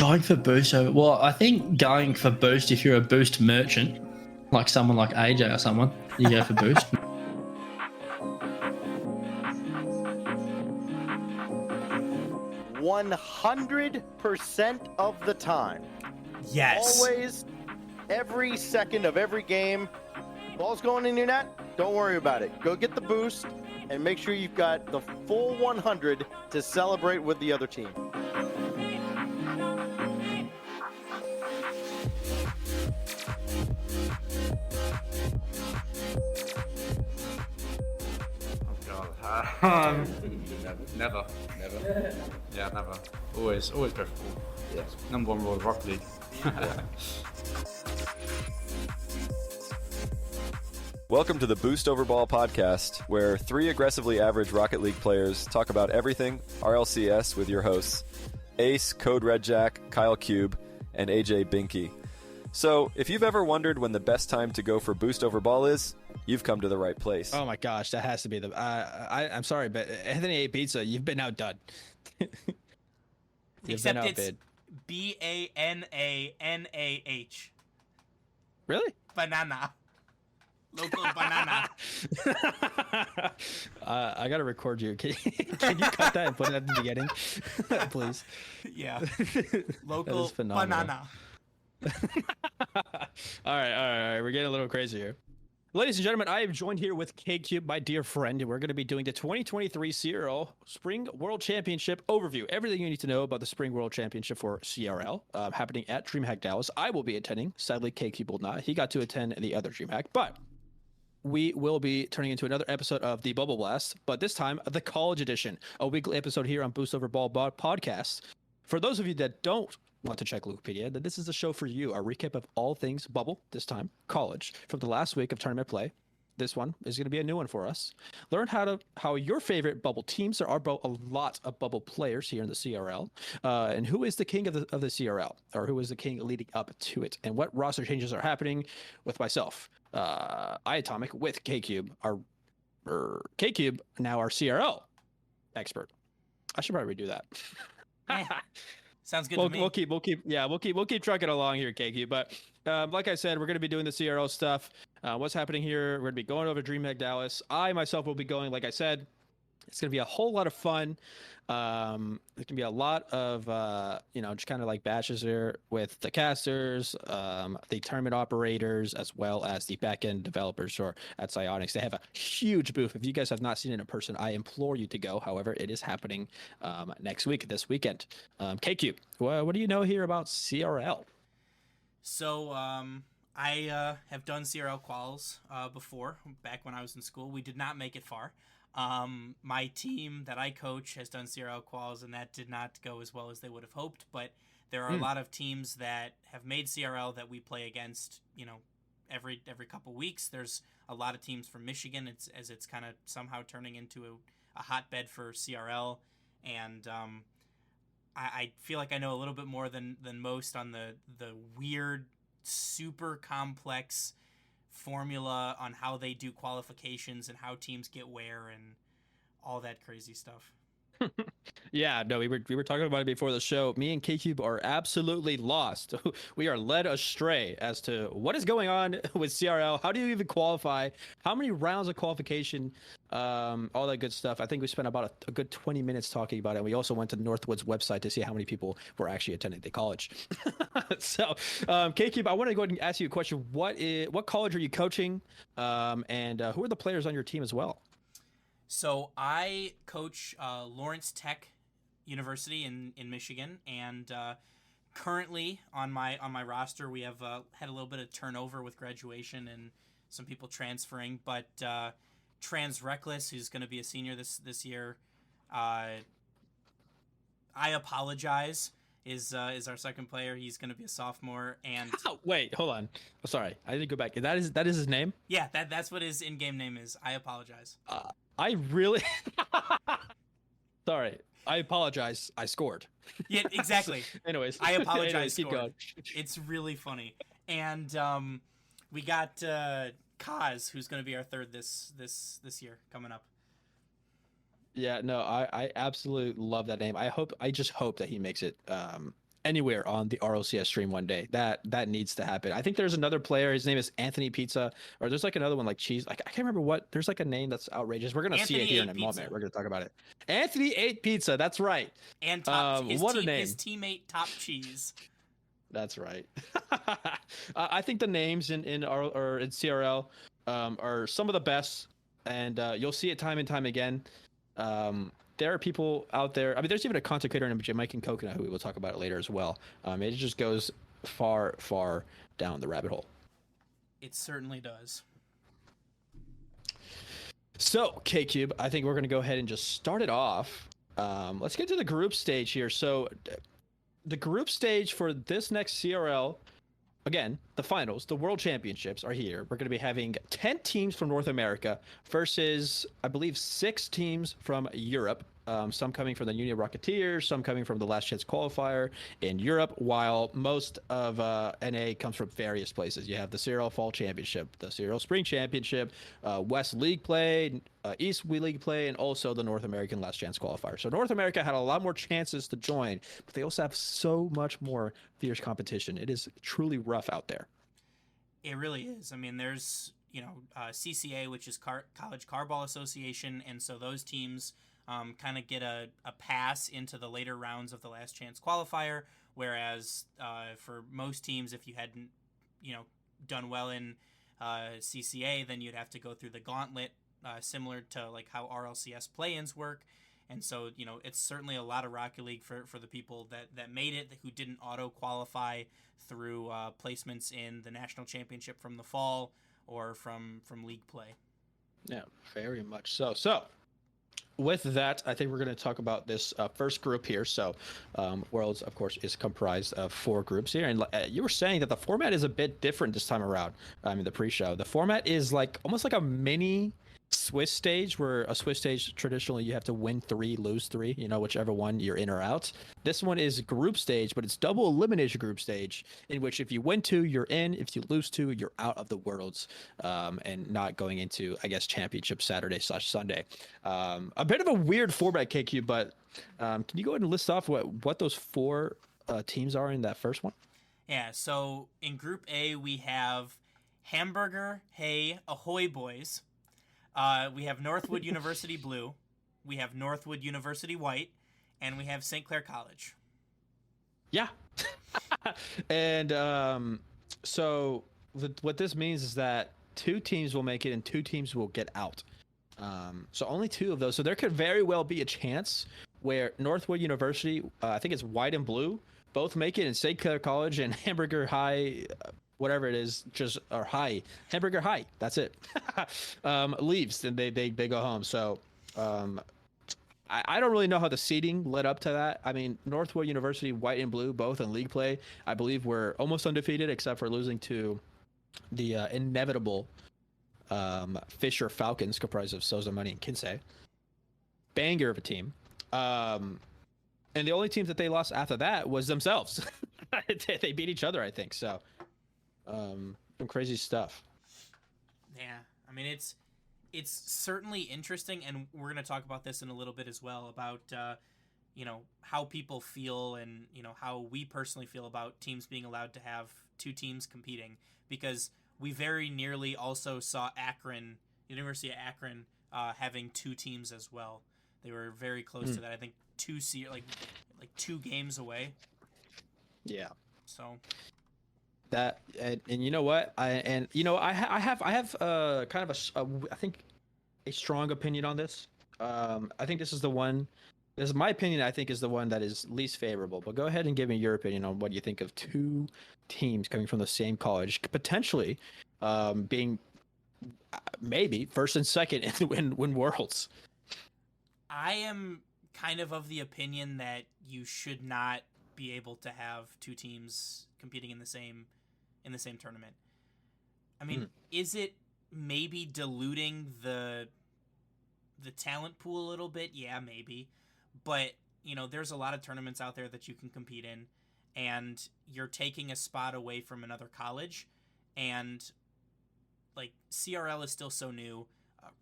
Going for boost over. Well, I think going for boost if you're a boost merchant, like someone like AJ or someone, you go for boost. 100% of the time. Yes. Always, every second of every game. Ball's going in your net, don't worry about it. Go get the boost and make sure you've got the full 100 to celebrate with the other team. Oh God. Never. Yeah, never. Always go for full. Yeah. Number one rule of Rocket League. Welcome to the Boost Over Ball podcast, where three aggressively average Rocket League players talk about everything RLCS with your hosts, Ace, Code Red Jack, Kyle Cube, and AJ Binky. So, if you've ever wondered when the best time to go for Boost Over Ball is, you've come to the right place. Oh my gosh, that has to be the. I'm sorry, but Anthony A. Pizza, you've been outdone. Except it's Bananah. Really? Banana. Local banana. I gotta record you. Can you cut that and put it at the beginning, please? Yeah. Local banana. All right. We're getting a little crazy here. Ladies and gentlemen, I am joined here with K-Cube, my dear friend, and we're going to be doing the 2023 CRL Spring World Championship overview. Everything you need to know about the Spring World Championship for CRL happening at DreamHack Dallas. I will be attending. Sadly, K-Cube will not. He got to attend the other DreamHack, but we will be turning into another episode of the Bubble Blast, but this time the college edition, a weekly episode here on Boost Over Ball podcast. For those of you that don't want to check Wikipedia, then this is the show for you. A recap of all things Bubble, this time college, from the last week of tournament play. This one is going to be a new one for us. Learn how your favorite Bubble teams. There are a lot of Bubble players here in the CRL, and who is the king of the CRL, or who is the king leading up to it, and what roster changes are happening with myself, iAtomic, with K-Cube, K-Cube, now our CRL expert. I should probably redo that. Sounds good to me. We'll keep trucking along here, KQ. But like I said, we're going to be doing the CRL stuff. What's happening here? We're going to be going over DreamHack Dallas. I myself will be going. Like I said, it's going to be a whole lot of fun. There can be a lot of just kind of like batches here with the casters, the tournament operators, as well as the back-end developers or at Psyonix. They have a huge booth. If you guys have not seen it in person, I implore you to go. However, it is happening next week, this weekend. KQ, what do you know here about CRL? So I have done CRL quals before, back when I was in school. We did not make it far. My team that I coach has done CRL quals, and that did not go as well as they would have hoped. But there are a lot of teams that have made CRL that we play against, every couple weeks. There's a lot of teams from Michigan. It's kind of somehow turning into a hotbed for CRL, and I feel like I know a little bit more than most on the weird, super complex formula on how they do qualifications and how teams get where and all that crazy stuff. Yeah, no, we were talking about it before the show. Me and K-Cube are absolutely lost. We are led astray as to what is going on with CRL. How do you even qualify? How many rounds of qualification? All that good stuff. I think we spent about a good 20 minutes talking about it. We also went to Northwood's website to see how many people were actually attending the college. So, K-Cube, I want to go ahead and ask you a question. What college are you coaching? And who are the players on your team as well? So I coach Lawrence Tech University in Michigan, and currently on my roster we have had a little bit of turnover with graduation and some people transferring. But Trans Reckless, who's going to be a senior this year, I apologize, is our second player. He's going to be a sophomore. And wait, hold on. Oh, sorry, I didn't go back. That is his name? Yeah, that's what his in-game name is. I apologize. I really sorry. I apologize. I scored. Yeah, exactly. Anyways, I apologize. Anyways, keep going. It's really funny. And we got Kaz, who's going to be our third this year coming up. Yeah, no, I absolutely love that name. I just hope that he makes it anywhere on the RLCS stream one day. That needs to happen. I think there's another player. His name is Anthony Pizza, or there's like another one like Cheese. I can't remember what. There's like a name that's outrageous. We're gonna see it here in a moment. We're gonna talk about it. Anthony ate pizza. That's right. And his teammate Top Cheese. That's right. I think the names in CRL are some of the best, and you'll see it time and time again. There are people out there. I mean, there's even a content creator named Jamaican Coconut who we will talk about it later as well. It just goes far, far down the rabbit hole. It certainly does. So, K-Cube, I think we're going to go ahead and just start it off. Let's get to the group stage here. So, the group stage for this next CRL, again, the finals, the World Championships are here. We're going to be having 10 teams from North America versus, I believe, 6 teams from Europe. Some coming from the Union Rocketeers, some coming from the Last Chance Qualifier in Europe, while most of NA comes from various places. You have the CRL Fall Championship, the CRL Spring Championship, West League Play, East League Play, and also the North American Last Chance Qualifier. So North America had a lot more chances to join, but they also have so much more fierce competition. It is truly rough out there. It really is. I mean, there's, CCA, which is College Carball Association, and so those teams kind of get a pass into the later rounds of the Last Chance Qualifier, whereas for most teams, if you hadn't, done well in CCA, then you'd have to go through the gauntlet, similar to like how RLCS play-ins work. And so, it's certainly a lot of Rocket League for the people that made it, who didn't auto-qualify through placements in the National Championship from the fall or from league play. Yeah, very much so. So, with that, I think we're going to talk about this first group here. So, Worlds, of course, is comprised of 4 groups here. And you were saying that the format is a bit different this time around. In the pre-show, the format is almost like a mini Swiss stage, where a Swiss stage traditionally you have to win 3, lose 3, whichever one you're in or out. This one is group stage, but it's double elimination group stage, in which if you win 2, you're in. If you lose 2, you're out of the Worlds, and not going into, I guess, Championship Saturday/Sunday. A bit of a weird format, KQ, but can you go ahead and list off what those 4 teams are in that first one? Yeah, so in Group A, we have Hamburger, Hey, Ahoy Boys. We have Northwood University Blue, we have Northwood University White, and we have St. Clair College. Yeah. And so what this means is that 2 teams will make it and 2 teams will get out. So only 2 of those. So there could very well be a chance where Northwood University, I think it's White and Blue, both make it, and St. Clair College and Hamburger High, whatever it is, or Hamburger High, that's it, leaves, and they go home. So I don't really know how the seeding led up to that. I mean, Northwood University, White and Blue, both in league play, I believe were almost undefeated, except for losing to the inevitable Fisher Falcons, comprised of Sosa, Money, and Kinsey. Banger of a team. And the only teams that they lost after that was themselves. They beat each other, I think. So some crazy stuff. Yeah, I mean, it's certainly interesting, and we're going to talk about this in a little bit as well, about how people feel, and how we personally feel about teams being allowed to have 2 teams competing, because we very nearly also saw University of Akron having 2 teams as well. They were very close to that. I think 2 games away. Yeah. So that, and you know what, I have kind of I think a strong opinion on this. I think this is my opinion. I think is the one that is least favorable, but go ahead and give me your opinion on what you think of 2 teams coming from the same college potentially being maybe first and second in Worlds. I am kind of the opinion that you should not be able to have 2 teams competing in the same tournament. I mean, is it maybe diluting the talent pool a little bit? Yeah, maybe. But, there's a lot of tournaments out there that you can compete in, and you're taking a spot away from another college, and CRL is still so new.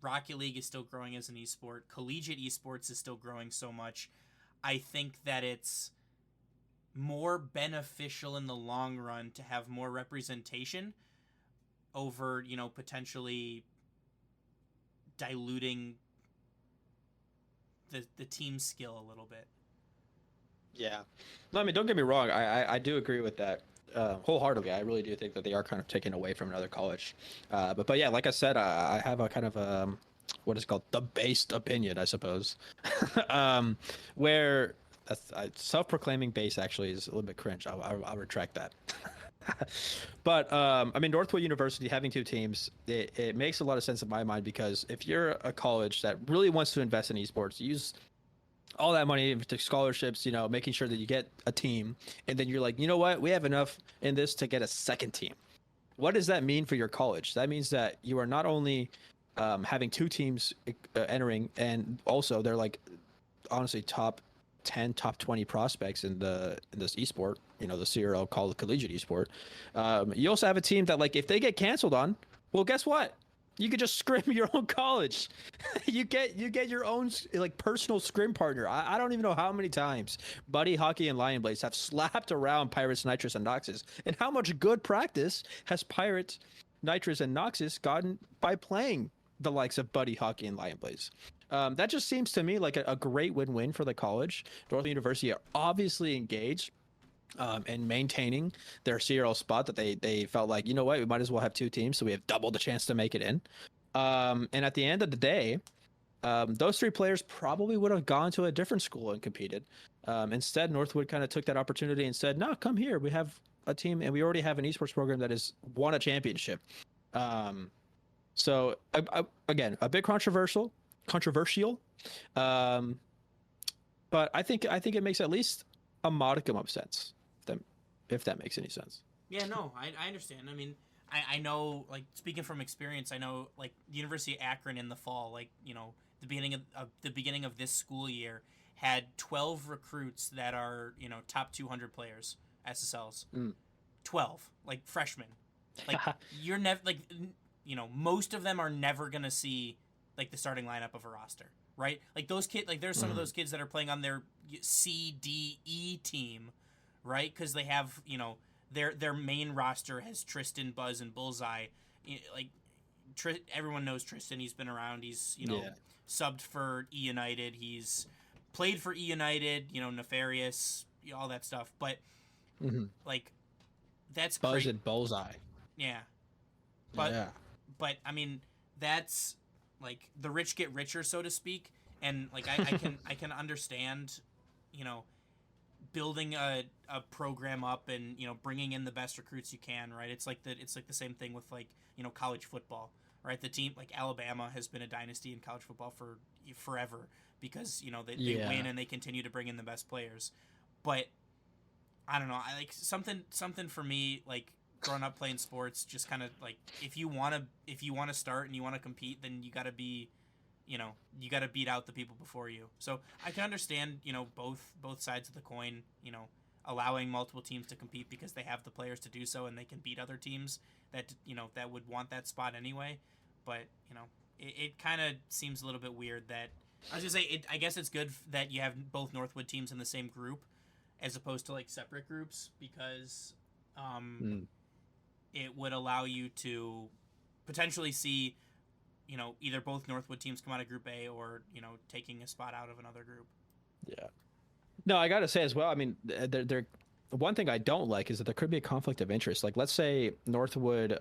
Rocket League is still growing as an esport. Collegiate esports is still growing so much. I think that it's more beneficial in the long run to have more representation over, potentially diluting the team skill a little bit. Yeah. No, I mean, don't get me wrong. I do agree with that wholeheartedly. I really do think that they are kind of taken away from another college. But yeah, like I said, I have a kind of what is called the based opinion, I suppose, where that's self-proclaiming base actually is a little bit cringe. I'll retract that. But I mean, Northwood University having two teams, it makes a lot of sense in my mind, because if you're a college that really wants to invest in esports, use all that money into scholarships, making sure that you get a team, and then you're like, you know what, we have enough in this to get a second team. What does that mean for your college? That means that you are not only having two teams entering, and also they're like honestly top 10, top 20 prospects in this esport, the CRL called collegiate esport. You also have a team that, like, if they get canceled on, well, guess what? You could just scrim your own college. you get your own like personal scrim partner. I don't even know how many times Buddy Hockey and Lion Blades have slapped around Pirates, Nitrous, and Noxus, and how much good practice has Pirates, Nitrous, and Noxus gotten by playing the likes of Buddy Hockey and Lion Blades. That just seems to me like a great win-win for the college. Northern University are obviously engaged and maintaining their CRL spot, that they felt like, you know what, we might as well have two teams so we have double the chance to make it in. And at the end of the day, those three players probably would have gone to a different school and competed. Instead, Northwood kind of took that opportunity and said, no, come here. We have a team, and we already have an esports program that has won a championship. So again, a bit controversial. But I think it makes at least a modicum of sense, if that makes any sense. Yeah, no, I understand. I mean, I know, like, speaking from experience, I know, like, the University of Akron in the fall, like, the beginning of this school year had 12 recruits that are, top 200 players, SSLs. 12, like, freshmen. Like, you're never, like, most of them are never gonna see, like, the starting lineup of a roster, right? Like, those kids, like, there's some of those kids that are playing on their C, D, E team, right? Because they have, their main roster has Tristan, Buzz, and Bullseye. Like, everyone knows Tristan. He's been around. He's, subbed for E United. He's played for E United, Nefarious, all that stuff. But, like, that's Buzz and Bullseye. Yeah. But, I mean, that's, like, the rich get richer, so to speak. And, like, I can understand, building a program up and, bringing in the best recruits you can, right? It's like the same thing with, like, college football, right? The team, like, Alabama has been a dynasty in college football for forever because, they win and they continue to bring in the best players. But I don't know, I like something for me, like, growing up playing sports, just kind of like, if you want to start and you want to compete, then you got to be, you got to beat out the people before you. So I can understand, both sides of the coin, allowing multiple teams to compete because they have the players to do so and they can beat other teams that, that would want that spot anyway. But, it kind of seems a little bit weird that, I was gonna say, I guess it's good that you have both Northwood teams in the same group as opposed to, like, separate groups, because it would allow you to potentially see, either both Northwood teams come out of Group A or, taking a spot out of another group. Yeah. No, I got to say as well, I mean, the one thing I don't like is that there could be a conflict of interest. Like, let's say Northwood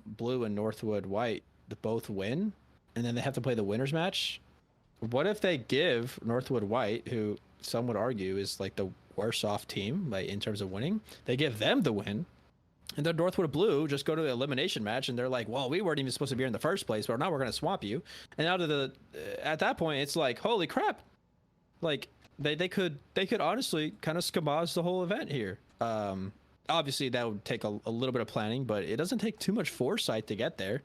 Blue and Northwood White both win, and then they have to play the winners match. What if they give Northwood White, who some would argue is, like, the worse off team, like, in terms of winning, they give them the win, and then Northwood Blue just go to the elimination match, and they're like, well, we weren't even supposed to be here in the first place, but now we're going to swamp you. And at that point, it's like, holy crap. Like, they could honestly kind of schemaz the whole event here. Obviously, that would take a little bit of planning, but it doesn't take too much foresight to get there.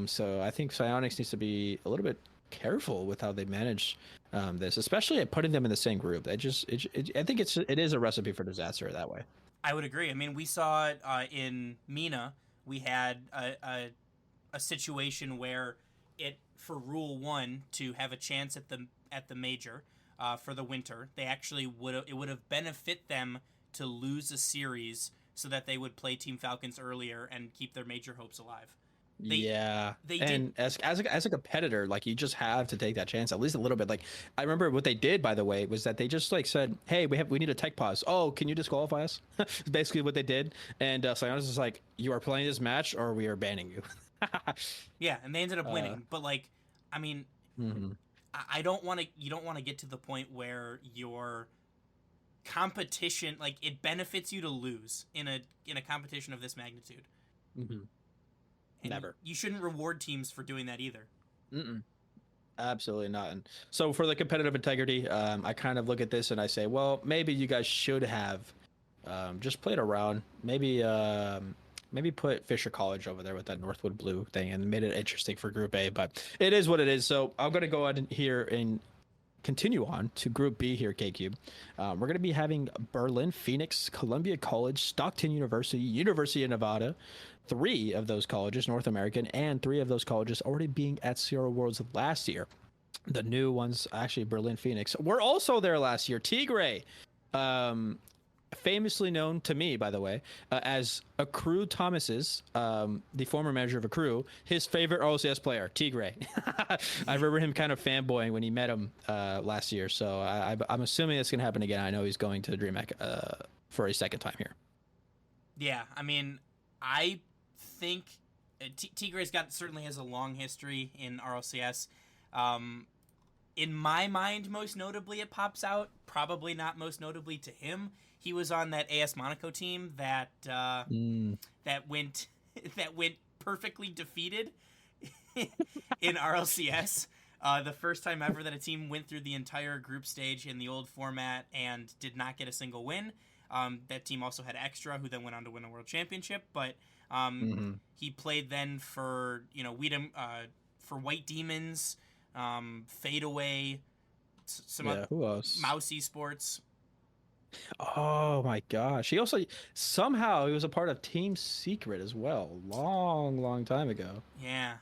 So I think Psyonix needs to be a little bit careful with how they manage this, especially at putting them in the same group. I think it is a recipe for disaster that way. I would agree. I mean, we saw it in Mina. We had a situation where for Rule 1 to have a chance at the major for the winter, they actually would have benefit them to lose a series so that they would play Team Falcons earlier and keep their major hopes alive. They and did. as a competitor, like you just have to take that chance at least a little bit. Like I remember what they did, by the way, was that they just like said, "Hey, we need a tech pause. Oh, can you disqualify us?" It's basically what they did. And Psyonix is like, "You are playing this match, or we are banning you." Yeah, and they ended up winning. But like, I mean, I don't want to. You don't want to get to the point where your competition, like, it benefits you to lose in a competition of this magnitude. And Never. You shouldn't reward teams for doing that either. Absolutely not. And so for the competitive integrity, I kind of look at this and I say, well, maybe you guys should have just played around. Maybe put Fisher College over there with that Northwood Blue thing and made it interesting for Group A. But it is what it is. So I'm going to go ahead here and continue on to Group B here, K-Cube. We're going to be having Berlin, Phoenix, Columbia College, Stockton University, University of Nevada. 3 of those colleges, North American, and 3 of those colleges already being at CRL Worlds last year. The new ones, actually, Berlin, Phoenix, were also there last year. Tigray, famously known to me, by the way, as Accru Thomas's, the former manager of Accru, his favorite RLCS player, Tigray. I remember him kind of fanboying when he met him last year, so I'm assuming it's going to happen again. I know he's going to DreamHack for a second time here. Yeah, I mean, I think Tigray's certainly has a long history in RLCS. In my mind, most notably, it pops out. Probably not most notably to him. He was on that AS Monaco team that went perfectly defeated in RLCS. The first time ever that a team went through the entire group stage in the old format and did not get a single win. That team also had Extra, who then went on to win a world championship. But he played then for for White Demons, Fadeaway, some other, who else? Mouse Esports. Oh my gosh! He also somehow he was a part of Team Secret as well, long time ago. Yeah.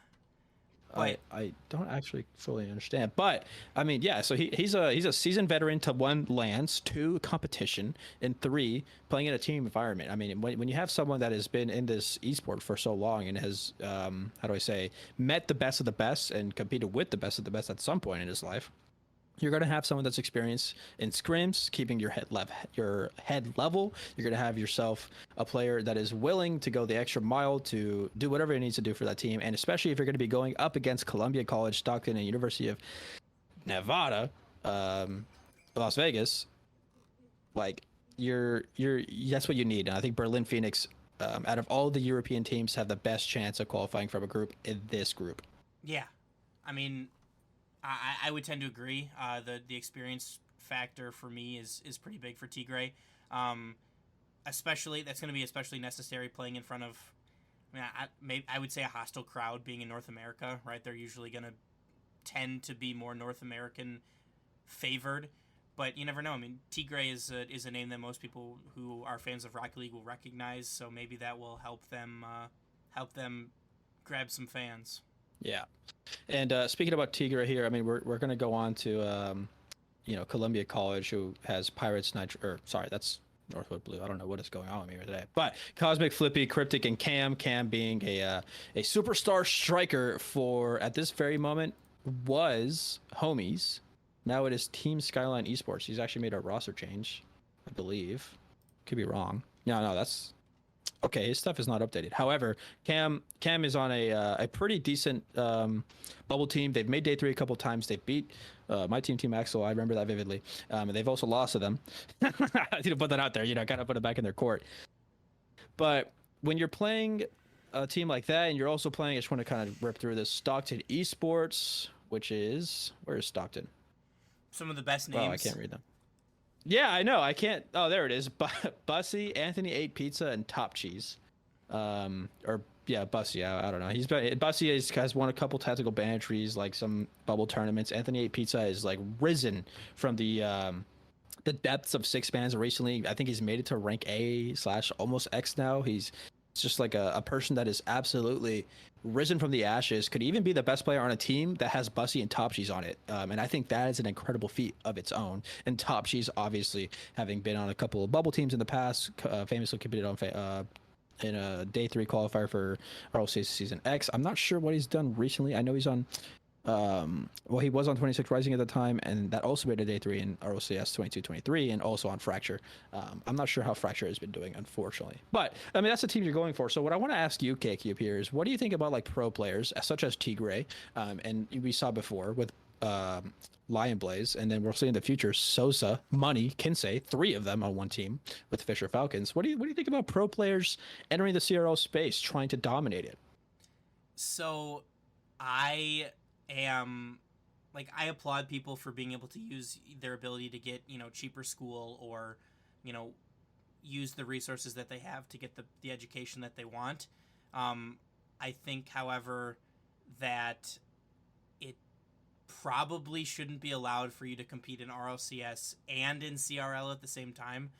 But I don't actually fully understand, but I mean, yeah. So he's a seasoned veteran to 1 lands, 2 competition, and 3 playing in a team environment. I mean, when you have someone that has been in this esport for so long and has how do I say, met the best of the best and competed with the best of the best at some point in his life, you're going to have someone that's experienced in scrims, keeping your head level. You're going to have yourself a player that is willing to go the extra mile to do whatever he needs to do for that team. And especially if you're going to be going up against Columbia College, Stockton, and University of Nevada, Las Vegas, like that's what you need. And I think Berlin Phoenix, out of all the European teams, have the best chance of qualifying from a group in this group. Yeah, I mean, I would tend to agree. The experience factor for me is pretty big for Tigray. Especially that's going to be especially necessary playing in front of. I mean, I would say a hostile crowd being in North America, right? They're usually going to tend to be more North American favored, but you never know. I mean, Tigray is a name that most people who are fans of Rocket League will recognize, so maybe that will help them grab some fans. Yeah, and speaking about Tigray here, I mean, we're going to go on to Columbia College, who has Pirates that's Northwood Blue. I don't know what is going on with me today, but Cosmic, Flippy, Cryptic, and Cam being a superstar striker for at this very moment was Homies. Now it is Team Skyline Esports. He's actually made a roster change, I believe. Could be wrong. No, that's. Okay, his stuff is not updated. However, Cam is on a pretty decent bubble team. They've made day 3 a couple times. They beat my Team Axel. I remember that vividly. And they've also lost to them. I need to put that out there. Kind of put it back in their court. But when you're playing a team like that, and you're also playing, I just want to kind of rip through this, Stockton Esports, which is, where is Stockton? Some of the best names. Oh, I can't read them. Yeah, I know. I can't. Oh, there it is. Bussy, Anthony 8 Pizza, and Top Cheese. Bussy. I don't know. Bussy has won a couple tactical banishries, like some bubble tournaments. Anthony 8 Pizza is like risen from the depths of 6 bans recently. I think he's made it to rank A / almost X now. He's It's just like a person that is absolutely risen from the ashes, could even be the best player on a team that has Bussy and Topshies on it. And I think that is an incredible feat of its own. And Topshies, obviously, having been on a couple of bubble teams in the past, famously competed on in a day 3 qualifier for RLCS Season X. I'm not sure what he's done recently. I know he's on, well, he was on 26 Rising at the time, and that also made a day 3 in RLCS 22-23, and also on Fracture. I'm not sure how Fracture has been doing, unfortunately. But, I mean, that's the team you're going for. So what I want to ask you, KQ, here is, what do you think about, like, pro players, such as Tigray, and we saw before with Lion Blaze, and then we'll see in the future Sosa, Money, Kinsey, 3 of them on one team with Fisher Falcons. What do you think about pro players entering the CRL space, trying to dominate it? So, I am I applaud people for being able to use their ability to get, cheaper school, or, use the resources that they have to get the education that they want. I think, however, that it probably shouldn't be allowed for you to compete in RLCS and in CRL at the same time.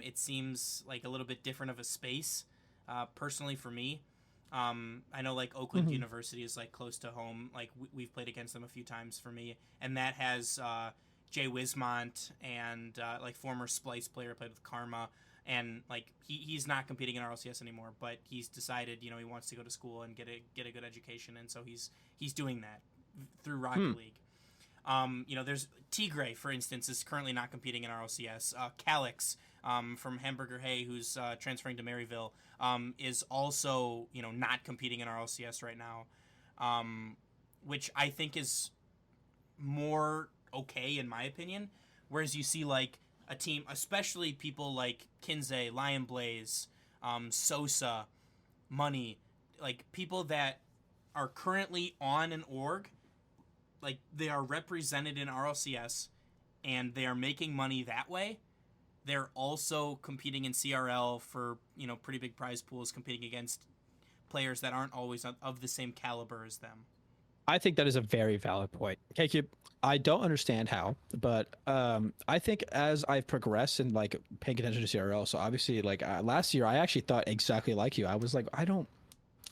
It seems like a little bit different of a space, personally, for me. I know, like, Oakland University is, like, close to home. Like, we've played against them a few times for me, and that has Jay Wismont and like, former Splice player, played with Karma, and, like, he's not competing in RLCS anymore, but he's decided, he wants to go to school and get a good education, and so he's doing that through Rocket League. There's Tigray, for instance, is currently not competing in RLCS. Calix, from Hamburger Hay, who's transferring to Maryville, is also, not competing in RLCS right now, which I think is more okay, in my opinion. Whereas you see, like, a team, especially people like Kinsey, Lion Blaze, Sosa, Money, like, people that are currently on an org, like, they are represented in RLCS, and they are making money that way. They're also competing in CRL for, pretty big prize pools, competing against players that aren't always of the same caliber as them. I think that is a very valid point. KQ, I don't understand how, but I think as I've progressed and, like, paying attention to CRL, so obviously, like, last year I actually thought exactly like you. I was like,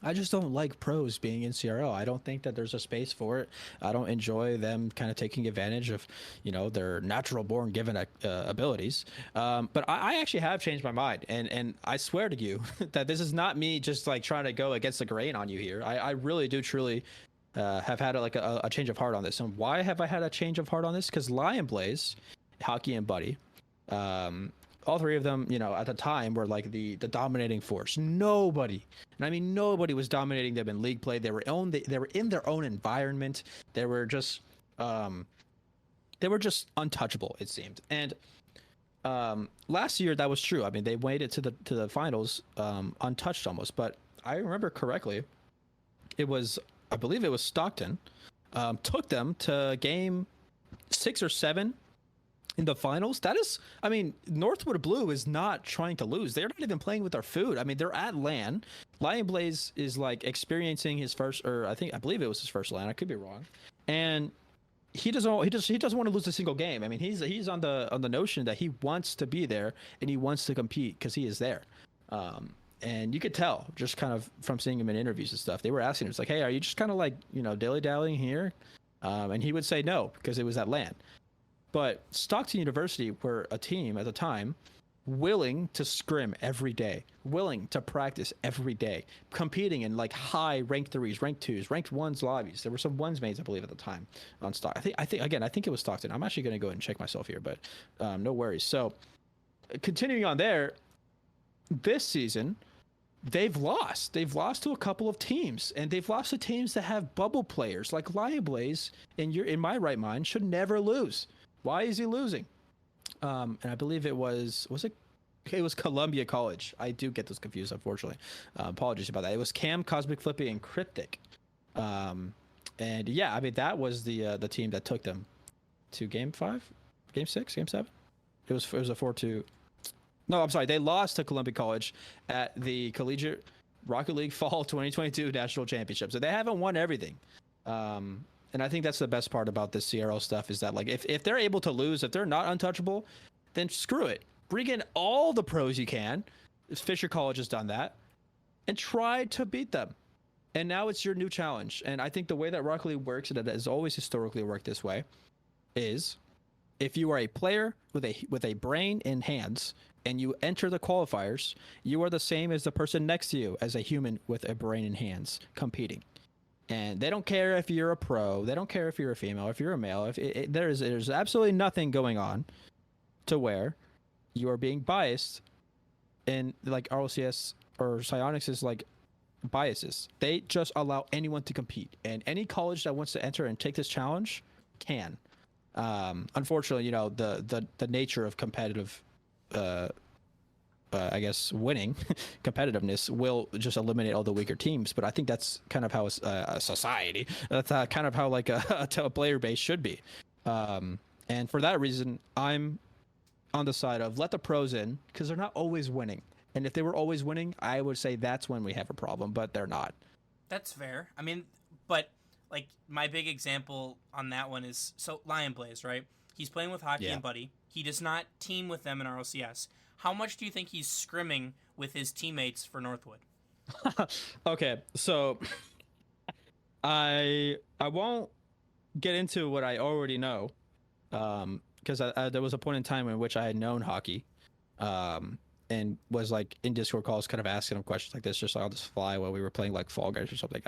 I just don't like pros being in CRL. I don't think that there's a space for it. I don't enjoy them kind of taking advantage of, their natural born given abilities. But I actually have changed my mind. And I swear to you that this is not me just, like, trying to go against the grain on you here. I really do truly have had a change of heart on this. And why have I had a change of heart on this? Because Lion Blaze, Hockey, and Buddy, all 3 of them, at the time were, like, the dominating force. Nobody, and I mean nobody, was dominating them in league play. They were in their own environment. They were just untouchable, it seemed. And last year that was true. I mean, they made it to the finals untouched almost. But I remember correctly, I believe it was Stockton, took them to game 6 or 7 in the finals. That is, I mean, Northwood Blue is not trying to lose. They're not even playing with their food. I mean, they're at LAN. Lion Blaze is, like, experiencing his first, or I believe it was his first LAN. I could be wrong. And he doesn't want to lose a single game. I mean, he's on the notion that he wants to be there and he wants to compete because he is there. And you could tell just kind of from seeing him in interviews and stuff. They were asking him, it's like, hey, are you just kind of, like, dilly-dallying here? And he would say no, because it was at LAN. But Stockton University were a team at the time willing to scrim every day, willing to practice every day, competing in, like, high ranked 3s, ranked 2s, ranked 1s lobbies. There were some 1s mates, I believe, at the time on Stock. I think it was Stockton. I'm actually going to go ahead and check myself here, but no worries. So continuing on there, this season, they've lost to a couple of teams, and they've lost to teams that have bubble players. Like Lion Blaze, in my right mind, should never lose. Why is he losing? And I believe it was Columbia College. I do get those confused, unfortunately. Apologies about that. It was Cam, Cosmic Flippy, and Cryptic. And yeah, I mean, that was the team that took them to game 5, game 6, game 7. It was a 4-2. No, I'm sorry. They lost to Columbia College at the Collegiate Rocket League Fall 2022 National Championship. So they haven't won everything. And I think that's the best part about this CRL stuff is that, like, if they're able to lose, if they're not untouchable, then screw it. Bring in all the pros you can. Fisher College has done that. and try to beat them. And now it's your new challenge. And I think the way that Rocket League works, and it has always historically worked this way, is if you are a player with a brain and hands and you enter the qualifiers, you are the same as the person next to you as a human with a brain and hands competing. And they don't care if you're a pro, they don't care if you're a female, if you're a male. If there's absolutely nothing going on to where you are being biased, and like RLCS or Psionics is like biases. They just allow anyone to compete, and any college that wants to enter and take this challenge can. Unfortunately, you know, the nature of competitive, I guess, winning competitiveness will just eliminate all the weaker teams. But I think that's kind of how a society, that's kind of how like a player base should be. And for that reason, I'm on the side of let the pros in, because they're not always winning. And if they were always winning, I would say that's when we have a problem, but they're not. That's fair. I mean, but like my big example on that one is so Lion Blaze, right? He's playing with Hockey and Buddy. He does not team with them in RLCS. How much do you think he's scrimming with his teammates for Northwood? Okay, so I won't get into what I already know, because there was a point in time in which I had known Hockey, and was like in Discord calls, kind of asking him questions like this, just on this fly while we were playing like Fall Guys or something.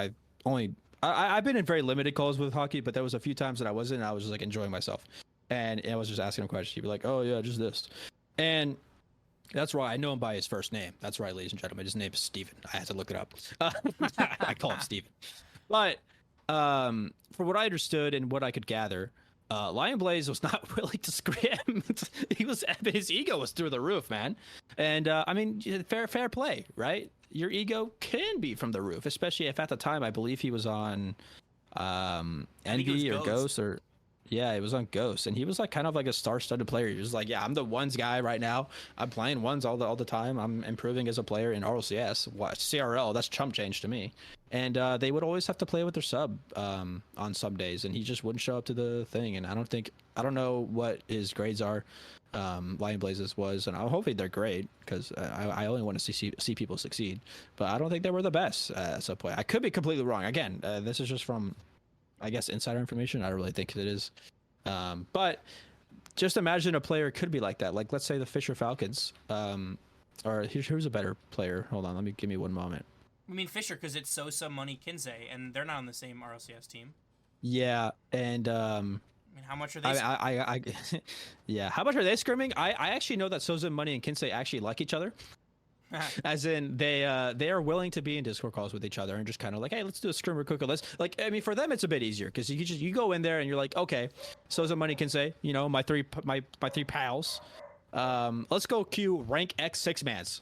I've been in very limited calls with Hockey, but there was a few times that I wasn't. And I was just like enjoying myself, and I was just asking him questions. He'd be like, "Oh yeah, just this," and that's right. I know him by his first name. That's right, ladies and gentlemen. His name is Steven. I had to look it up. I call him Steven. But from what I understood and what I could gather, Lion Blaze was not willing to scrim. His ego was through the roof, man. And I mean, fair play, right? Your ego can be from the roof, especially if at the time I believe he was on Envy or Ghost or. Yeah, it was on Ghost, and he was like kind of like a star-studded player. He was like, "Yeah, I'm the ones guy right now. I'm playing ones all the time. I'm improving as a player in RLCS. What CRL? That's chump change to me." And they would always have to play with their sub on some days, and he just wouldn't show up to the thing. And I don't know what his grades are. Lion Blazes was, and hopefully they're great, because I only want to see people succeed. But I don't think they were the best at some point. I could be completely wrong. Again, this is just from, I guess, insider information. I don't really think it is. But just imagine a player could be like that. Like, let's say the Fisher Falcons. Or who's a better player? Hold on, give me one moment. I mean Fisher, because it's Sosa, Money, Kinsey, and they're not on the same RLCS team. Yeah, and I mean, how much are they? Yeah, how much are they scrimming? I actually know that Sosa, Money, and Kinsey actually like each other. As in, they are willing to be in Discord calls with each other and just kind of like, hey, let's do a scrim real quick. Let's, like, I mean, for them it's a bit easier because you go in there and you're like, okay, Sosa, Money, Kinsey, you know, my three pals. Let's go queue rank X 6-mans.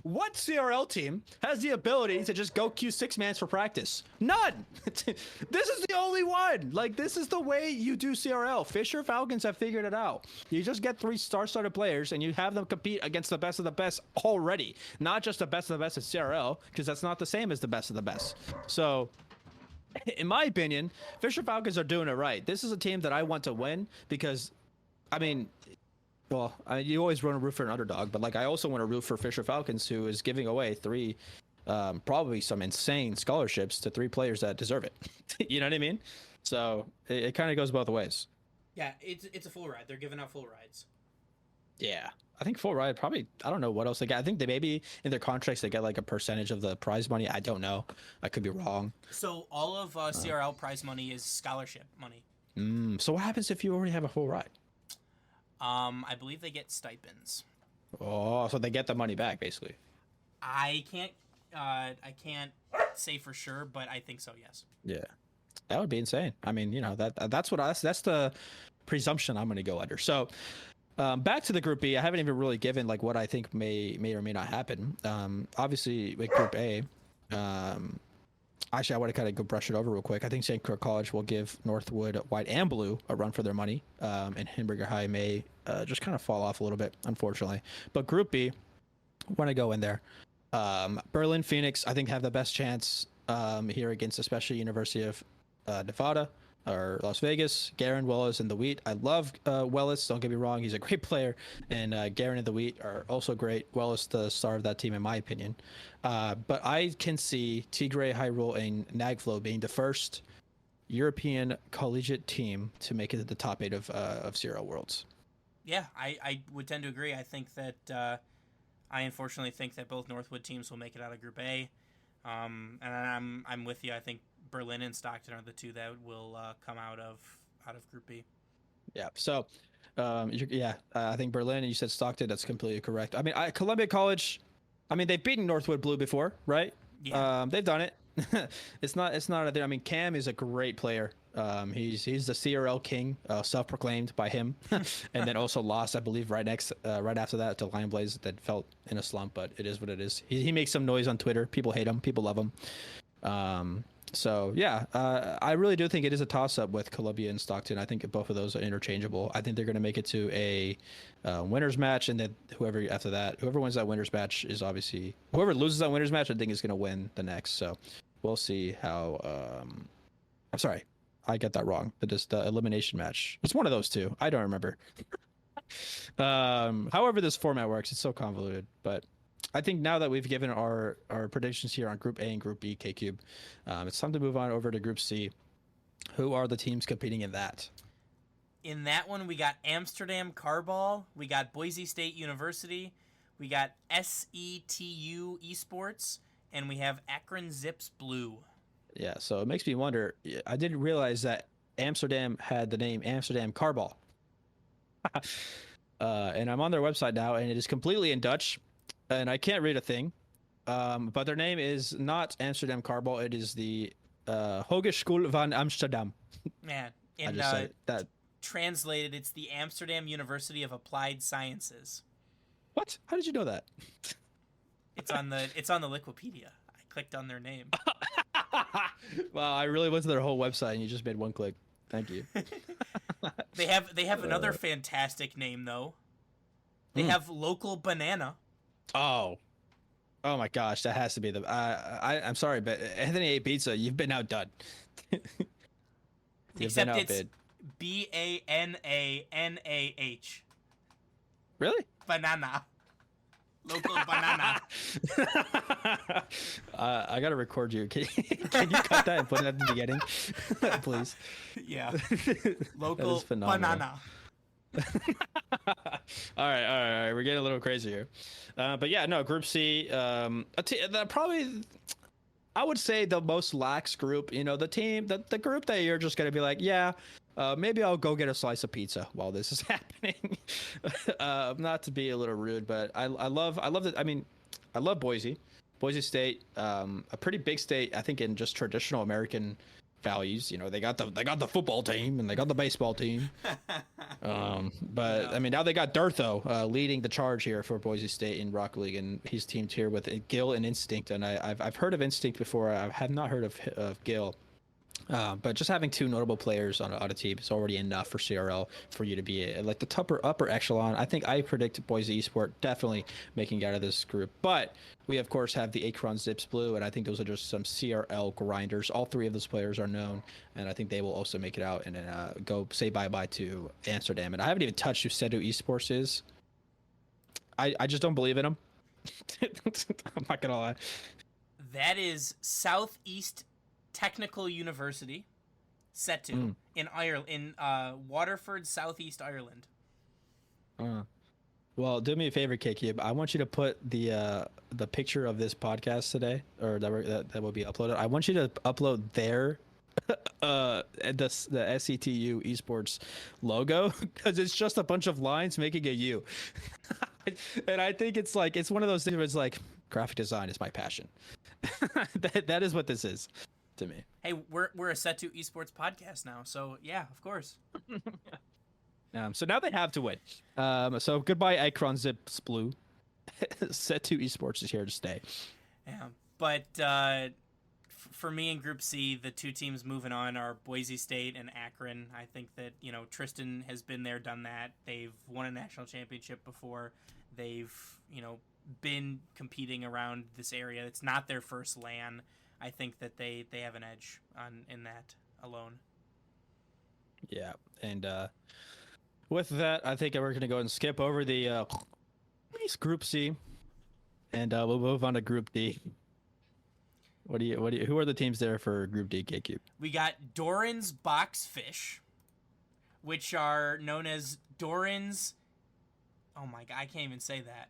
What CRL team has the ability to just go queue 6-mans for practice? None. This is the only one. Like, this is the way you do CRL. Fisher Falcons have figured it out. You just get 3 star-started players and you have them compete against the best of the best already. Not just the best of the best at CRL, because that's not the same as the best of the best. So, in my opinion, Fisher Falcons are doing it right. This is a team that I want to win because, I mean, well, you always want to root for an underdog, but like I also want to root for Fisher Falcons, who is giving away 3, probably some insane scholarships to 3 players that deserve it. You know what I mean? So it kind of goes both ways. Yeah, it's a full ride. They're giving out full rides. Yeah, I think full ride probably. I don't know what else they get. I think they maybe in their contracts they get like a percentage of the prize money. I don't know. I could be wrong. So all of CRL prize money is scholarship money. So what happens if you already have a full ride? I believe they get stipends. Oh, so they get the money back basically. I can't say for sure, but I think so. Yes. Yeah, that would be insane. I mean, you know, that's the presumption I'm going to go under. So, back to the Group B. I haven't even really given like what I think may or may not happen. Obviously with Group A, actually, I want to kind of go brush it over real quick. I think St. Clair College will give Northwood White and Blue a run for their money, and Hamburger High may just kind of fall off a little bit, unfortunately. But Group B, want to go in there. Berlin, Phoenix, I think have the best chance here against especially University of Nevada. are Las Vegas, Garen, Wellis, and the Wheat. I love Wellis. Don't get me wrong; he's a great player, and Garen and the Wheat are also great. Wellis, the star of that team, in my opinion. But I can see Tigray, Hyrule, and Nagflow being the first European collegiate team to make it to the top 8 of CRL Worlds. Yeah, I would tend to agree. I think that I unfortunately think that both Northwood teams will make it out of Group A, and I'm with you. I think Berlin and Stockton are the two that will come out of Group B. Yeah. So, I think Berlin and you said Stockton. That's completely correct. I mean, Columbia College. I mean, they've beaten Northwood Blue before, right? Yeah. They've done it. It's not there. I mean, Cam is a great player. He's the CRL king, self-proclaimed by him, and then also lost, I believe, right after that to Lion Blaze that felt in a slump, but it is what it is. He makes some noise on Twitter. People hate him. People love him. So yeah, I really do think it is a toss-up with Columbia and Stockton. I think both of those are interchangeable. I think they're going to make it to a winners match, and then whoever wins that winners match is obviously whoever loses that winners match. I think is going to win the next. So we'll see how. I'm sorry, I get that wrong. The elimination match. It's one of those two. I don't remember. However this format works, it's so convoluted, but. I think now that we've given our predictions here on Group A and Group B, K-Cube, it's time to move on over to Group C. Who are the teams competing in that? In that one, we got Amsterdam Carball, we got Boise State University, we got SETU Esports, and we have Akron Zips Blue. Yeah, so it makes me wonder. I didn't realize that Amsterdam had the name Amsterdam Carball. And I'm on their website now, and it is completely in Dutch. And I can't read a thing, but their name is not Amsterdam Carball. It is the Hogeschool van Amsterdam. Man, that. Translated, it's the Amsterdam University of Applied Sciences. What? How did you know that? It's on the Wikipedia. I clicked on their name. Wow, I really went to their whole website, and you just made one click. Thank you. They have another fantastic name though. They have Local Bananah. Oh my gosh, that has to be the. I'm sorry, but Anthony A. Pizza, you've been outdone. Except it's BANANAH. Really? Banana. Local Banana. I gotta record you. Can you cut that and put it at the beginning, please? Yeah. Local Banana. All right. We're getting a little crazy here, but yeah, no. Group C, probably, I would say the most lax group. You know, the group that you're just gonna be like, yeah, maybe I'll go get a slice of pizza while this is happening. Not to be a little rude, but I love it. I mean, I love Boise State, a pretty big state, I think, in just traditional American values. You know, they got the football team and they got the baseball team. But I mean, now they got Durtho leading the charge here for Boise State in Rocket League, and he's teamed here with Gil and Instinct. And I've heard of Instinct before. I have not heard of Gil. But just having two notable players on a team is already enough for CRL for you to be like the upper echelon. I think I predict Boise Esport definitely making it out of this group. But we, of course, have the Akron Zips Blue, and I think those are just some CRL grinders. All three of those players are known, and I think they will also make it out and then go say bye-bye to Amsterdam. And I haven't even touched who Sedu Esports is. I just don't believe in them. I'm not going to lie. That is Southeast Technical University, Setu, in Ireland, in Waterford, Southeast Ireland. Well, do me a favor, KQ. I want you to put the picture of this podcast today, or that will be uploaded. I want you to upload their the SETU Esports logo, because it's just a bunch of lines making a U. And I think it's one of those things where it's like, graphic design is my passion. that is what this is to me. Hey, we're a Setu Esports podcast now, so yeah, of course. So now they have to win. So goodbye, Akron Zips Blue. Setu Esports is here to stay. Yeah, but for me in Group C, the two teams moving on are Boise State and Akron. I think that, Tristan has been there, done that. They've won a national championship before. They've, been competing around this area. It's not their first LAN. I think that they have an edge in that alone. Yeah, and with that, I think we're gonna go and skip over the Group C, and we'll move on to Group D. Who are the teams there for Group D, KQ? We got Doran's boxfish, which are known as Doran's. Oh my god, I can't even say that.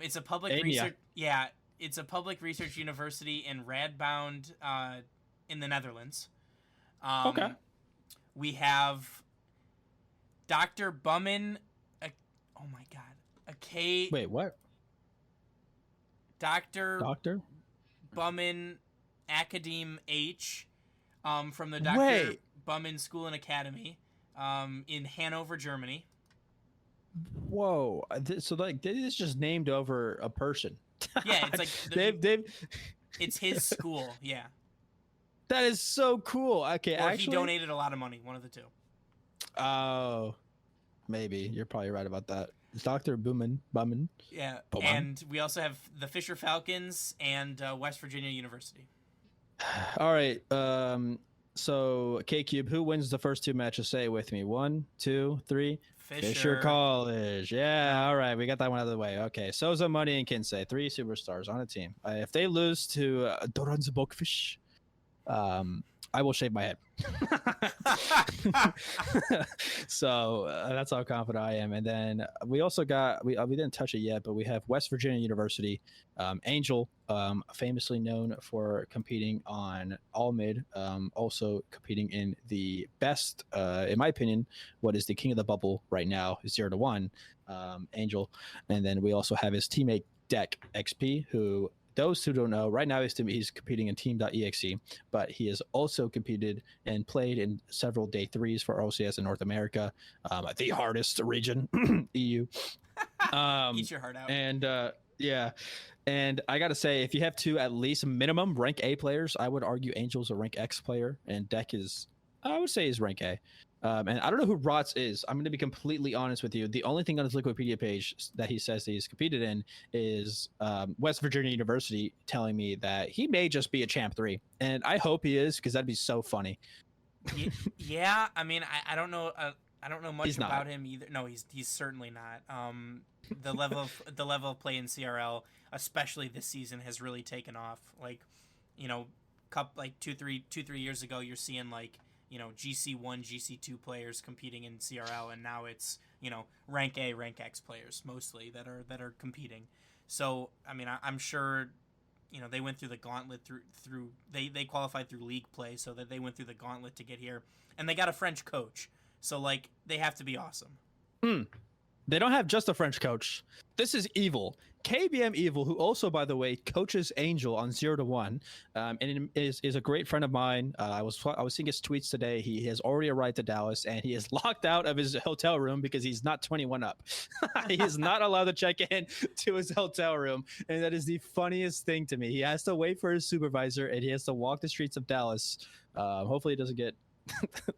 It's a public research. Yeah, it's a public research university in Radboud, in the Netherlands. Okay. We have Dr. Bummin. Oh my god, Wait, what? Dr. Bummin Academe H, from the Dr. Bummin School and Academy, in Hanover, Germany. Whoa! So like, this is just named over a person. Yeah, it's like they've. It's his school. Yeah. That is so cool. Okay, or actually, he donated a lot of money. One of the two. Oh, maybe you're probably right about that. Dr. Bummin. Yeah, and we also have the Fisher Falcons and West Virginia University. All right. So K-Cube, who wins the first two matches? Say it with me. 1, 2, 3. Fisher College. Yeah. All right. We got that one out of the way. Okay. Soza, Money, and Kinsey, 3 superstars on a team. If they lose to Doran's Bockfish, I will shave my head. So that's how confident I am. And then we also got we didn't touch it yet, but we have West Virginia University, Angel, famously known for competing on all mid, also competing in the best, in my opinion, what is the king of the bubble right now, 0-1, Angel. And then we also have his teammate Deck XP, who, those who don't know, right now he's competing in Team.exe, but he has also competed and played in several day threes for OCS in North America, the hardest region, EU. Eat your heart out. And yeah, and I got to say, if you have two at least minimum rank A players, I would argue Angel's a rank X player, and Deck is, I would say, is rank A. And I don't know who Rots is. I'm going to be completely honest with you. The only thing on his Wikipedia page that he says that he's competed in is West Virginia University, telling me that he may just be a champ 3. And I hope he is, because that'd be so funny. Yeah, I mean, I don't know. I don't know much about him either. No, he's certainly not. The level of play in CRL, especially this season, has really taken off. Like, you know, two, 3 years ago, you're seeing like, you know, GC1, GC2 players competing in CRL, and now it's, you know, rank A, rank X players mostly that are competing. So, I mean, I'm sure, you know, they went through the gauntlet through they qualified through league play, so that they went through the gauntlet to get here, and they got a French coach. So, like, they have to be awesome. They don't have just a French coach. This is Evil. KBM Evil, who also, by the way, coaches Angel on 0-1, and is a great friend of mine. I was seeing his tweets today. He has already arrived to Dallas, and he is locked out of his hotel room because he's not 21 up. He is not allowed to check in to his hotel room, and that is the funniest thing to me. He has to wait for his supervisor, and he has to walk the streets of Dallas. Hopefully, he doesn't get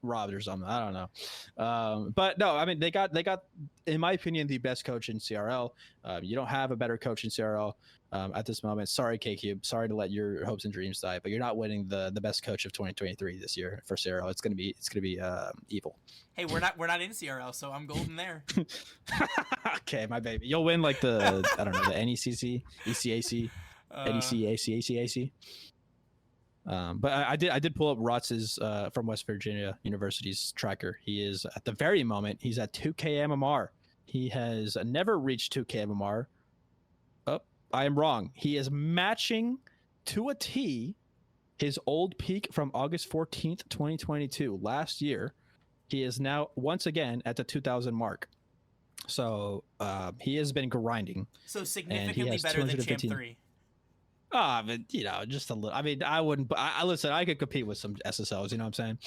robbed or something. I don't know. But no, I mean, they got, in my opinion, the best coach in CRL. You don't have a better coach in CRL at this moment. Sorry, KQ. Sorry to let your hopes and dreams die, but you're not winning the best coach of 2023 this year for CRL. It's gonna be Evil. Hey, we're not in CRL, so I'm golden there. Okay, my baby. You'll win like the I don't know, the NECC, ECAC, NECAC, ACAC. But I did pull up Rotz's from West Virginia University's tracker. He is at the very moment, he's at 2K MMR. He has never reached 2K MMR. Oh, I am wrong. He is matching to a T his old peak from August 14th, 2022, last year. He is now once again at the 2,000 mark. So he has been grinding. So significantly better than Champ 3. But you know, just a little. I mean, I wouldn't. I listen. I could compete with some SSLs. You know what I'm saying?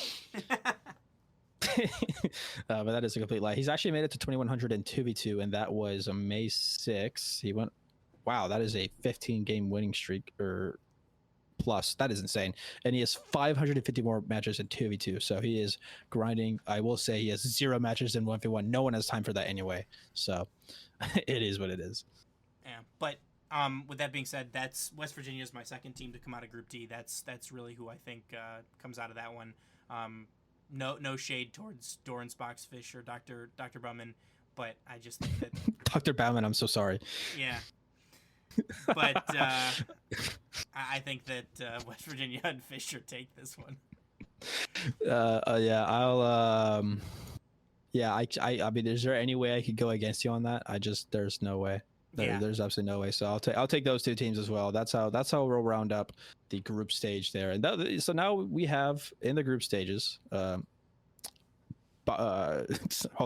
But that is a complete lie. He's actually made it to 2100 in 2v2, and that was May 6th. He went. Wow, that is a 15 game winning streak or plus. That is insane. And he has 550 more matches in 2v2. So he is grinding. I will say he has 0 matches in 1v1. No one has time for that anyway. So it is what it is. Yeah, but. With that being said, that's West Virginia is my second team to come out of Group D. That's really who I think comes out of that one. no shade towards Doran's Boxfish or Dr. Bowman, but I just think that Dr. Bauman, I'm so sorry. yeah. But I think that West Virginia and Fisher take this one. Yeah, I'll yeah, I mean, is there any way I could go against you on that? There's no way. There's absolutely no way. So I'll take those two teams as well. That's how we'll round up the group stage there. And so now we have in the group stages. Hold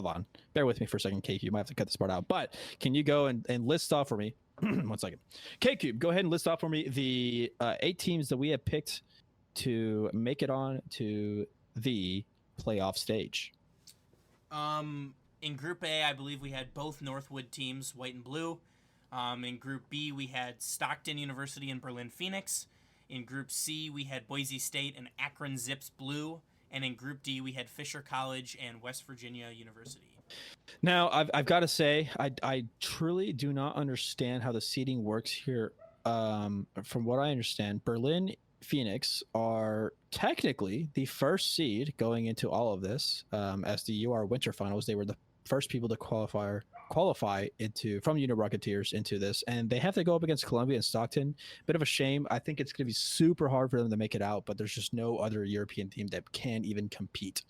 on, bear with me for a second, KQ. You might have to cut this part out. But can you go and list off for me? 1 second, KQ, go ahead and list off for me the 8 teams that we have picked to make it on to the playoff stage. In Group A, I believe we had both Northwood teams, white and blue. In Group B, we had Stockton University and Berlin Phoenix. In Group C, we had Boise State and Akron Zips blue. And in Group D, we had Fisher College and West Virginia University. Now, I've got to say, I truly do not understand how the seeding works here. From what I understand, Berlin Phoenix are technically the first seed going into all of this. As the UR Winter Finals, they were the first people to qualify into from Uni Rocketeers into this, and they have to go up against Columbia and Stockton. Bit of a shame. I think it's going to be super hard for them to make it out, but there's just no other European team that can even compete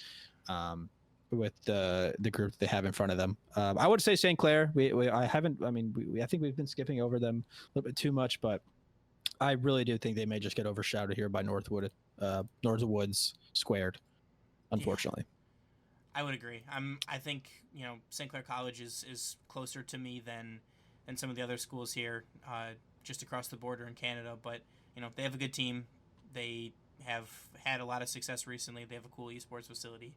with the group that they have in front of them. I would say St. Clair. I think we've been skipping over them a little bit too much, but I really do think they may just get overshadowed here by Northwoods squared, unfortunately. I would agree. I think St. Clair College is closer to me than some of the other schools here, just across the border in Canada. But they have a good team. They have had a lot of success recently. They have a cool esports facility.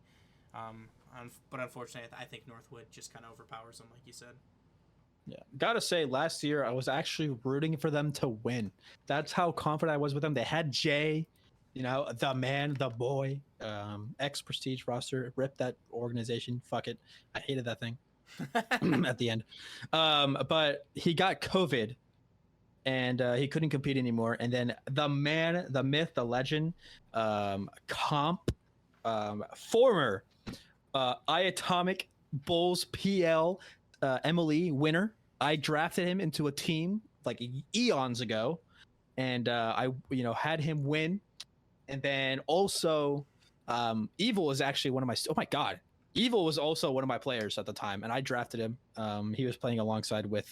But unfortunately, I think Northwood just kind of overpowers them, like you said. Yeah, gotta say, last year I was actually rooting for them to win. That's how confident I was with them. They had Jay, the man, the boy, ex Prestige roster. Rip that organization. Fuck it. I hated that thing at the end. But he got COVID and he couldn't compete anymore. And then the man, the myth, the legend, Comp, former Iatomic Bulls PL Emily winner. I drafted him into a team like eons ago, and I had him win. And then also, Evil is actually one of my. Oh my god, Evil was also one of my players at the time, and I drafted him. He was playing alongside with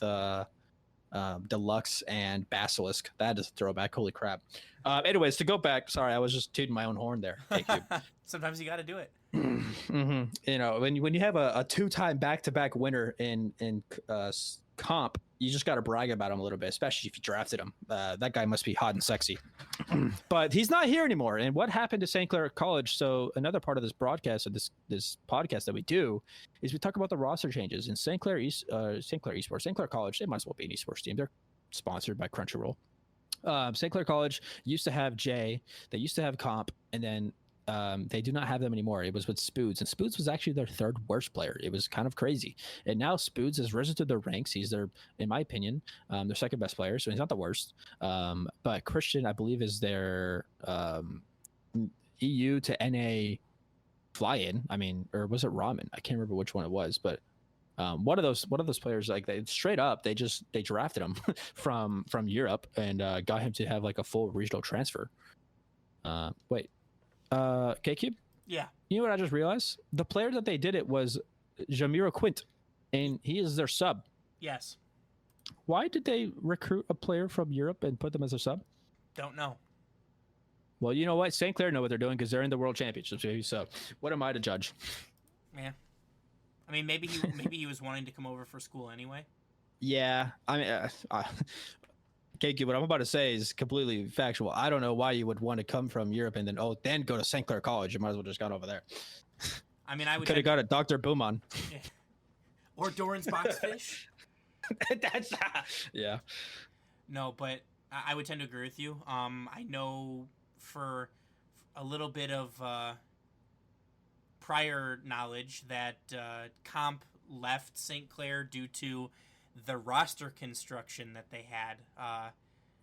Deluxe and Basilisk. That is a throwback. Holy crap. Anyways, to go back. Sorry, I was just tooting my own horn there. Thank you. Sometimes you got to do it. Mm-hmm. When you have a 2-time back-to-back winner in comp, you just got to brag about him a little bit, especially if you drafted him. That guy must be hot and sexy. But he's not here anymore. And what happened to St. Clair College? So another part of this broadcast, of this podcast that we do, is we talk about the roster changes. And St. Clair Esports, St. Clair College, they might as well be an esports team. They're sponsored by Crunchyroll. St. Clair College used to have Jay. They used to have Comp, and then they do not have them anymore. It was with Spoods, and Spoods was actually their 3rd worst player. It was kind of crazy. And now Spoods has risen to the ranks. He's their, in my opinion, their 2nd best player, so he's not the worst. But Christian, I believe, is their EU to NA fly-in. I mean, or was it Ramen? I can't remember which one it was, but one of those players, like, they straight up, they drafted him from Europe and got him to have like a full regional transfer. K-Cube? Yeah. You know what I just realized? The player that they did it was Jamiro Quint, and he is their sub. Yes. Why did they recruit a player from Europe and put them as a sub? Don't know. Well, you know what? St. Clair know what they're doing because they're in the World Championships, baby. So what am I to judge? Yeah. I mean, maybe he was wanting to come over for school anyway. Yeah. I mean, KQ, what I'm about to say is completely factual. I don't know why you would want to come from Europe and then go to St. Clair College. You might as well just gone over there. I mean, I would could have got a Dr. Booman. Yeah. Or Doran's Boxfish. That's yeah. No, but I would tend to agree with you. I know for a little bit of prior knowledge that Comp left St. Clair due to the roster construction that they had.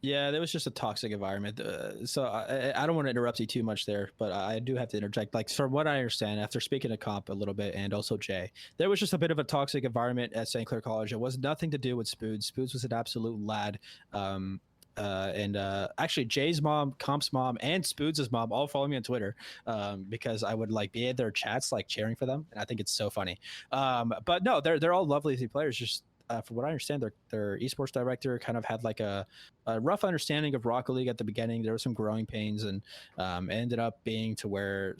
Yeah, there was just a toxic environment. So I don't want to interrupt you too much there, but I do have to interject. Like, from what I understand, after speaking to Comp a little bit and also Jay, there was just a bit of a toxic environment at St. Clair College. It was nothing to do with Spoods. Spoods was an absolute lad. Actually, Jay's mom, Comp's mom, and Spoods' mom all follow me on Twitter because I would like be in their chats, like cheering for them, and I think it's so funny. But no, they're all lovely players. Just from what I understand, their esports director kind of had like a rough understanding of Rocket League at the beginning. There were some growing pains, and ended up being to where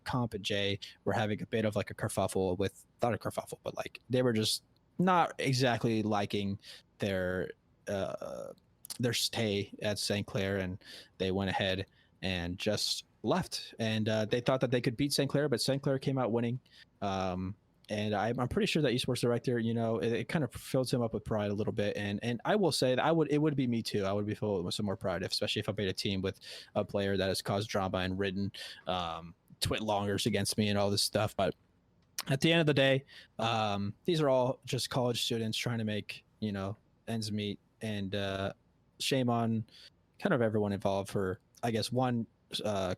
Comp and Jay were having a bit of like a kerfuffle with, not a kerfuffle, but like they were just not exactly liking their stay at St. Clair, and they went ahead and just left. And they thought that they could beat St. Clair, but St. Clair came out winning. And I'm pretty sure that esports director, it kind of fills him up with pride a little bit. And I will say that it would be me too. I would be filled with some more pride, especially if I made a team with a player that has caused drama and written twit longers against me and all this stuff. But at the end of the day, these are all just college students trying to make, ends meet. And shame on kind of everyone involved for, I guess, one,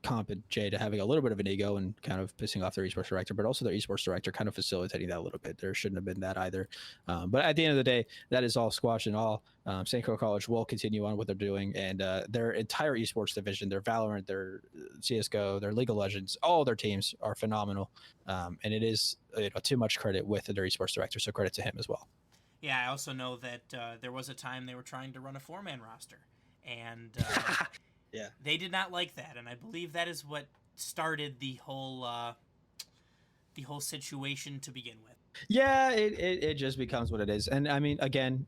Comp and Jay to having a little bit of an ego and kind of pissing off their esports director, but also their esports director kind of facilitating that a little bit. There shouldn't have been that either. But at the end of the day, that is all squashed and all. St. Clair College will continue on what they're doing, and their entire esports division, their Valorant, their CSGO, their League of Legends, all their teams are phenomenal. And it is too much credit with their esports director, so credit to him as well. Yeah, I also know that there was a time they were trying to run a 4-man roster, and yeah, they did not like that, and I believe that is what started the whole situation to begin with. Yeah, it just becomes what it is. And I mean, again,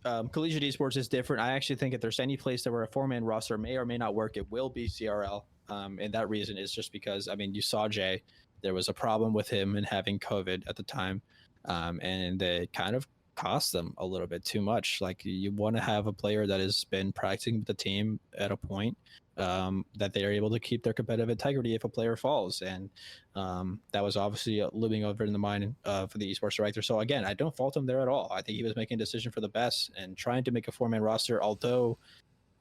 collegiate esports is different. I actually think if there's any place that where a 4-man roster may or may not work, it will be CRL. And that reason is just because, I mean, you saw Jay, there was a problem with him and having COVID at the time, and they kind of cost them a little bit too much. Like, you want to have a player that has been practicing with the team at a point that they are able to keep their competitive integrity if a player falls. And that was obviously looming over in the mind for the esports director. So again, I don't fault him there at all. I think he was making a decision for the best and trying to make a 4-man roster, although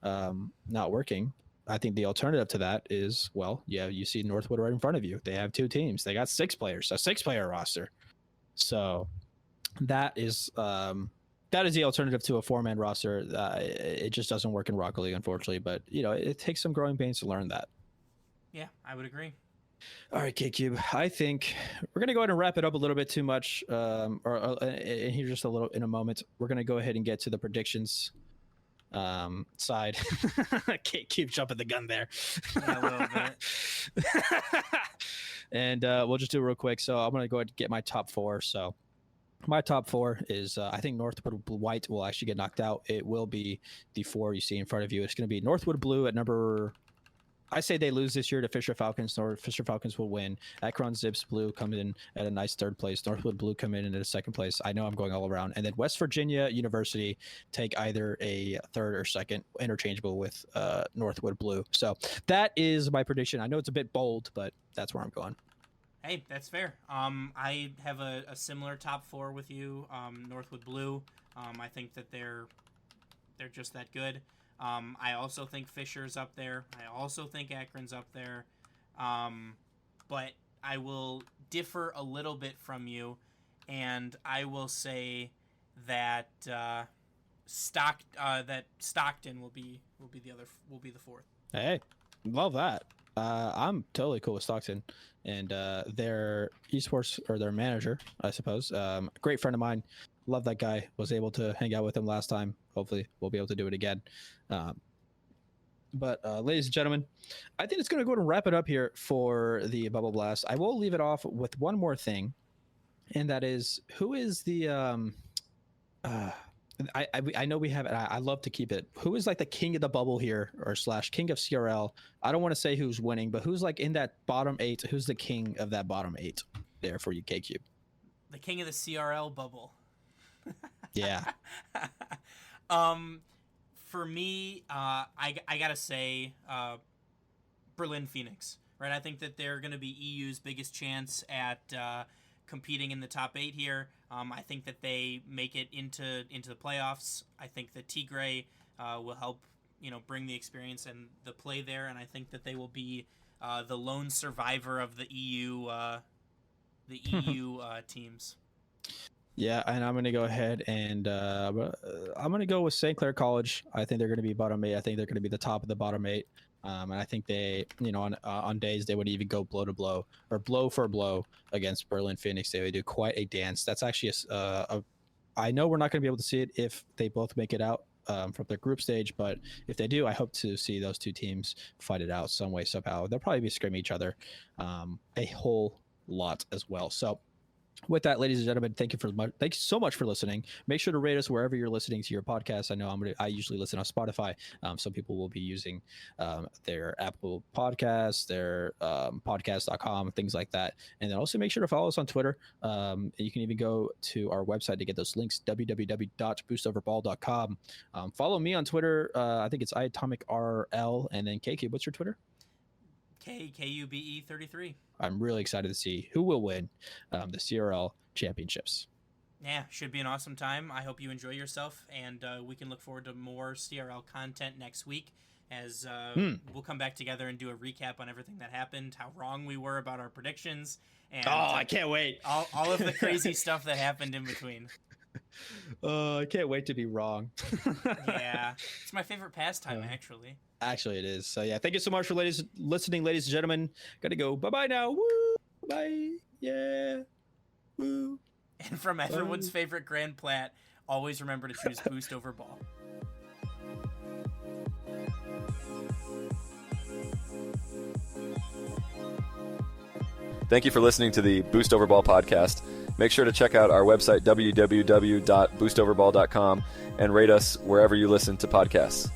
not working. I think the alternative to that is, well, yeah, you see Northwood right in front of you. They have 2 teams. They got 6 players, a 6-player roster. So that is the alternative to a 4-man roster. It just doesn't work in Rocket League, unfortunately. But it takes some growing pains to learn that. Yeah, I would agree. All right, K-Cube. I think we're gonna go ahead and wrap it up a little bit too much. And here just a little in a moment. We're gonna go ahead and get to the predictions side. K-Cube jumping the gun there. Yeah, a little bit. And we'll just do it real quick. So I'm gonna go ahead and get my top 4. So my top 4 is I think Northwood White will actually get knocked out. It will be the 4 you see in front of you. It's going to be Northwood Blue at number. I say they lose this year to Fisher Falcons, or Fisher Falcons will win. Akron Zips Blue come in at a nice 3rd place. Northwood Blue come in at a 2nd place. I know I'm going all around. And then West Virginia University take either a 3rd or 2nd, interchangeable with Northwood Blue. So that is my prediction. I know it's a bit bold, but that's where I'm going. Hey, that's fair. I have a similar top 4 with you. Northwood Blue. I think that they're just that good. I also think Fisher's up there. I also think Akron's up there. But I will differ a little bit from you, and I will say that Stockton will be the 4th. Hey, love that. I'm totally cool with Stockton and their esports, or their manager, I suppose. Great friend of mine. Love that guy. Was able to hang out with him last time. Hopefully we'll be able to do it again. But ladies and gentlemen, I think it's going to go ahead and wrap it up here for the Bubble Blast. I will leave it off with one more thing, and that is, who is the I know we have it. I love to keep it. Who is like the king of the bubble here, or / king of CRL? I don't want to say who's winning, but who's like in that bottom 8? Who's the king of that bottom 8 there for you, K-Cube? The king of the CRL bubble. Yeah. For me, I gotta say, Berlin Phoenix. Right, I think that they're going to be EU's biggest chance at competing in the top 8 here. I think that they make it into the playoffs. I think that Tigray will help, bring the experience and the play there, and I think that they will be the lone survivor of the EU teams. Yeah, and I'm going to go ahead and I'm going to go with St. Clair College. I think they're going to be bottom 8. I think they're going to be the top of the bottom 8. And I think they, on days they would even go blow to blow or blow for blow against Berlin Phoenix. They would do quite a dance. That's actually I know we're not going to be able to see it if they both make it out from their group stage, but if they do, I hope to see those two teams fight it out some way, somehow. They'll probably be screaming each other a whole lot as well. So with that, ladies and gentlemen, thank you so much for listening. Make sure to rate us wherever you're listening to your podcast. I know I usually listen on Spotify. Some people will be using their Apple Podcasts, their podcast.com, things like that. And then also make sure to follow us on Twitter. You can even go to our website to get those links, www.boostoverball.com. Follow me on Twitter. I think it's iAtomicRL. And then KQ, what's your Twitter? KUBE33. I'm really excited to see who will win the CRL championships. Yeah, should be an awesome time. I hope you enjoy yourself, and we can look forward to more CRL content next week as we'll come back together and do a recap on everything that happened, how wrong we were about our predictions, and I can't wait. All of the crazy stuff that happened in between. I can't wait to be wrong. Yeah, it's my favorite pastime, actually. Actually, it is. So, yeah, thank you so much for listening, ladies and gentlemen. Gotta go. Bye-bye now. Woo! Bye. Yeah. Woo. And from everyone's favorite Grand Plat, always remember to choose boost over ball. Thank you for listening to the Boost Over Ball podcast. Make sure to check out our website, www.boostoverball.com, and rate us wherever you listen to podcasts.